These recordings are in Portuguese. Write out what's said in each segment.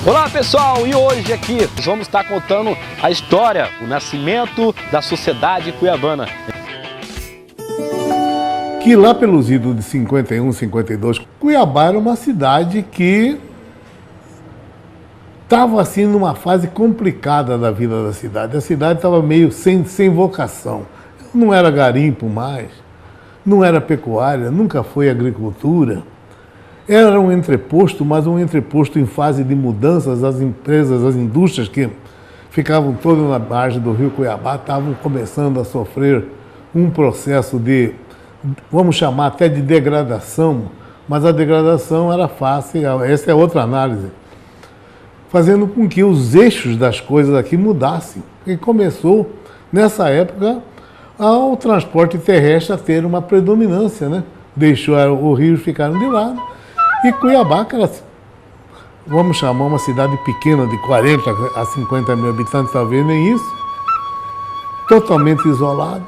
Olá pessoal, e hoje aqui nós vamos estar contando a história, o nascimento da sociedade cuiabana. Que lá pelos idos de 51, 52, Cuiabá era uma cidade que estava assim numa fase complicada da vida da cidade. A cidade estava meio sem vocação. Não era garimpo mais, não era pecuária, nunca foi agricultura. Era um entreposto, mas um entreposto em fase de mudanças. As empresas, as indústrias que ficavam todas na margem do rio Cuiabá estavam começando a sofrer um processo de, vamos chamar até de degradação, mas a degradação era fácil, essa é outra análise, fazendo com que os eixos das coisas aqui mudassem. E começou, nessa época, o transporte terrestre a ter uma predominância, né? Deixou o rio ficaram de lado. E Cuiabá, que era, vamos chamar uma cidade pequena de 40 a 50 mil habitantes, talvez nem isso, totalmente isolada,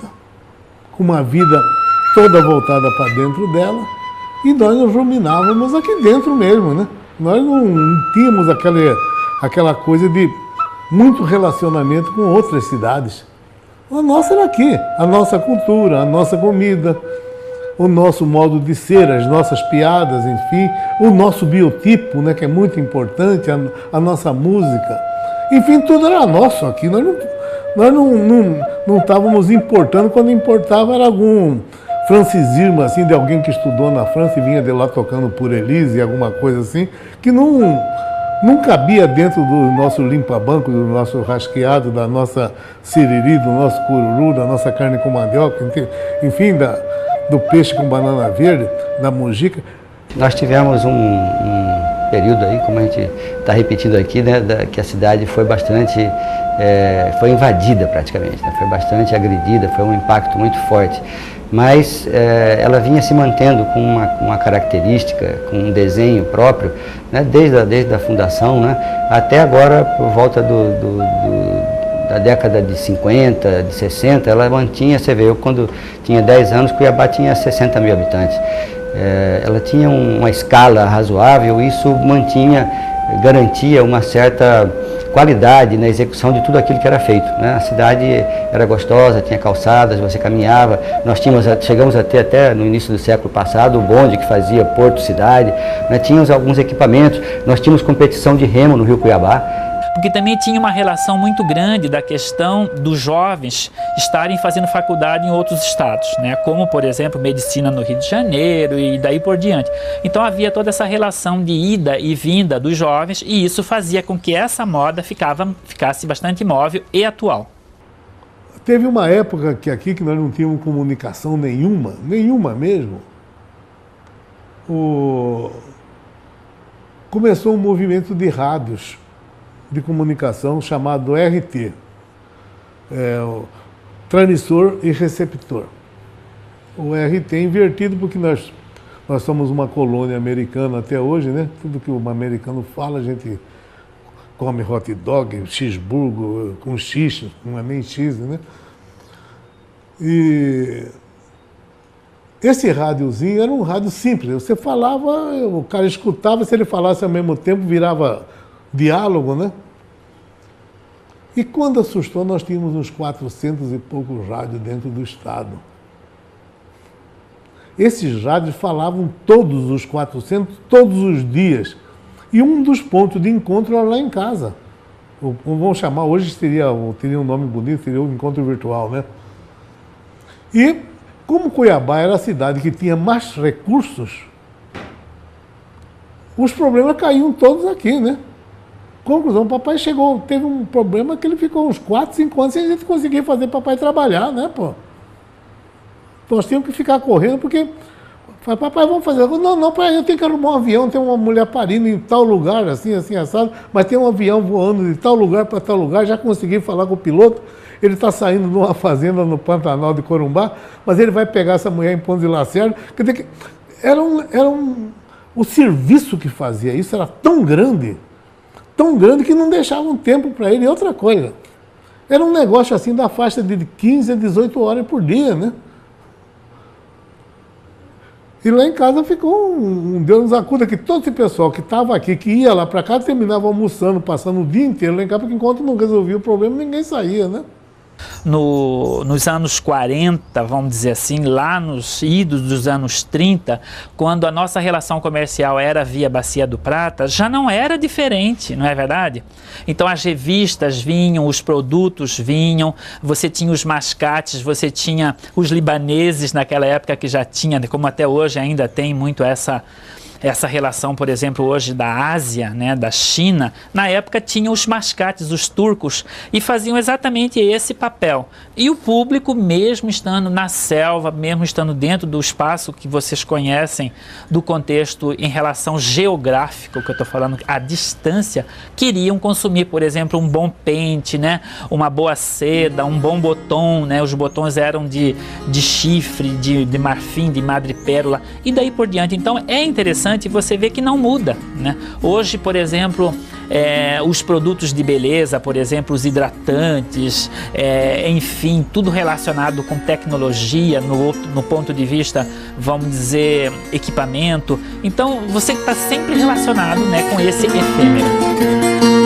com uma vida toda voltada para dentro dela, e nós nos ruminávamos aqui dentro mesmo, né? Nós não tínhamos aquela coisa de muito relacionamento com outras cidades. A nossa era aqui, a nossa cultura, a nossa comida, o nosso modo de ser, as nossas piadas, enfim, o nosso biotipo, né, que é muito importante, a nossa música. Enfim, tudo era nosso aqui. Nós não estávamos importando. Quando importava era algum francisismo assim, de alguém que estudou na França e vinha de lá tocando por Elise, alguma coisa assim, que não cabia dentro do nosso limpa-banco, do nosso rasqueado, da nossa siriri, do nosso cururu, da nossa carne com mandioca, enfim, do peixe com banana verde, da mojica. Nós tivemos um período aí, como a gente está repetindo aqui, né, que a cidade foi bastante, foi invadida praticamente, né, foi bastante agredida, foi um impacto muito forte. Mas ela vinha se mantendo com uma característica, com um desenho próprio, né, desde a fundação, né, até agora, por volta da década de 50, de 60, ela mantinha, você vê, eu quando tinha 10 anos, Cuiabá tinha 60 mil habitantes. Ela tinha uma escala razoável, isso garantia uma certa qualidade na execução de tudo aquilo que era feito, né? A cidade era gostosa, tinha calçadas, você caminhava, chegamos a ter até no início do século passado o bonde que fazia porto-cidade, né? Tínhamos alguns equipamentos, nós tínhamos competição de remo no Rio Cuiabá. Porque também tinha uma relação muito grande da questão dos jovens estarem fazendo faculdade em outros estados, né? Como, por exemplo, medicina no Rio de Janeiro e daí por diante. Então havia toda essa relação de ida e vinda dos jovens e isso fazia com que essa moda ficasse bastante móvel e atual. Teve uma época que nós não tínhamos comunicação nenhuma mesmo. Começou um movimento de rádios de comunicação chamado RT, o transmissor e receptor. O RT é invertido porque nós somos uma colônia americana até hoje, né? Tudo que o americano fala, a gente come hot dog, cheeseburger, com X, não é nem X, né? E esse rádiozinho era um rádio simples. Você falava, o cara escutava, se ele falasse ao mesmo tempo, virava diálogo, né? E quando assustou, nós tínhamos uns 400 e poucos rádios dentro do estado. Esses rádios falavam todos os 400, todos os dias. E um dos pontos de encontro era lá em casa. Vamos chamar, hoje teria um nome bonito, seria o encontro virtual, né? E como Cuiabá era a cidade que tinha mais recursos, os problemas caíam todos aqui, né? Conclusão, papai teve um problema que ele ficou uns 4, 5 anos sem a gente conseguir fazer papai trabalhar, né, pô? Nós tínhamos que ficar correndo, porque, papai, vamos fazer. Não, pai, eu tenho que arrumar um avião, tem uma mulher parindo em tal lugar, assim, assado, mas tem um avião voando de tal lugar para tal lugar, já consegui falar com o piloto, ele está saindo de uma fazenda no Pantanal de Corumbá, mas ele vai pegar essa mulher em Ponte de Lacerda. Quer dizer que o serviço que fazia isso era tão grande que não deixavam tempo para ele. E outra coisa, era um negócio assim da faixa de 15 a 18 horas por dia, né? E lá em casa ficou um Deus nos acuda, que todo esse pessoal que estava aqui, que ia lá para cá, terminava almoçando, passando o dia inteiro lá em casa, porque enquanto não resolvia o problema, ninguém saía, né? Nos anos 40, vamos dizer assim, lá nos idos dos anos 30, quando a nossa relação comercial era via Bacia do Prata, já não era diferente, não é verdade? Então as revistas vinham, os produtos vinham, você tinha os mascates, você tinha os libaneses naquela época que já tinha, como até hoje ainda tem muito essa relação, por exemplo, hoje da Ásia, né, da China. Na época tinham os mascates, os turcos, e faziam exatamente esse papel. E o público, mesmo estando na selva, mesmo estando dentro do espaço que vocês conhecem, do contexto em relação geográfico, que eu estou falando, a distância, queriam consumir, por exemplo, um bom pente, né, uma boa seda, um bom botom, né, os botões eram de chifre, de marfim, de madrepérola, e daí por diante. Então é interessante você ver que não muda, né? Hoje, por exemplo, os produtos de beleza, por exemplo, os hidratantes, enfim, tudo relacionado com tecnologia, no ponto de vista, vamos dizer, equipamento. Então, você está sempre relacionado, né, com esse efêmero.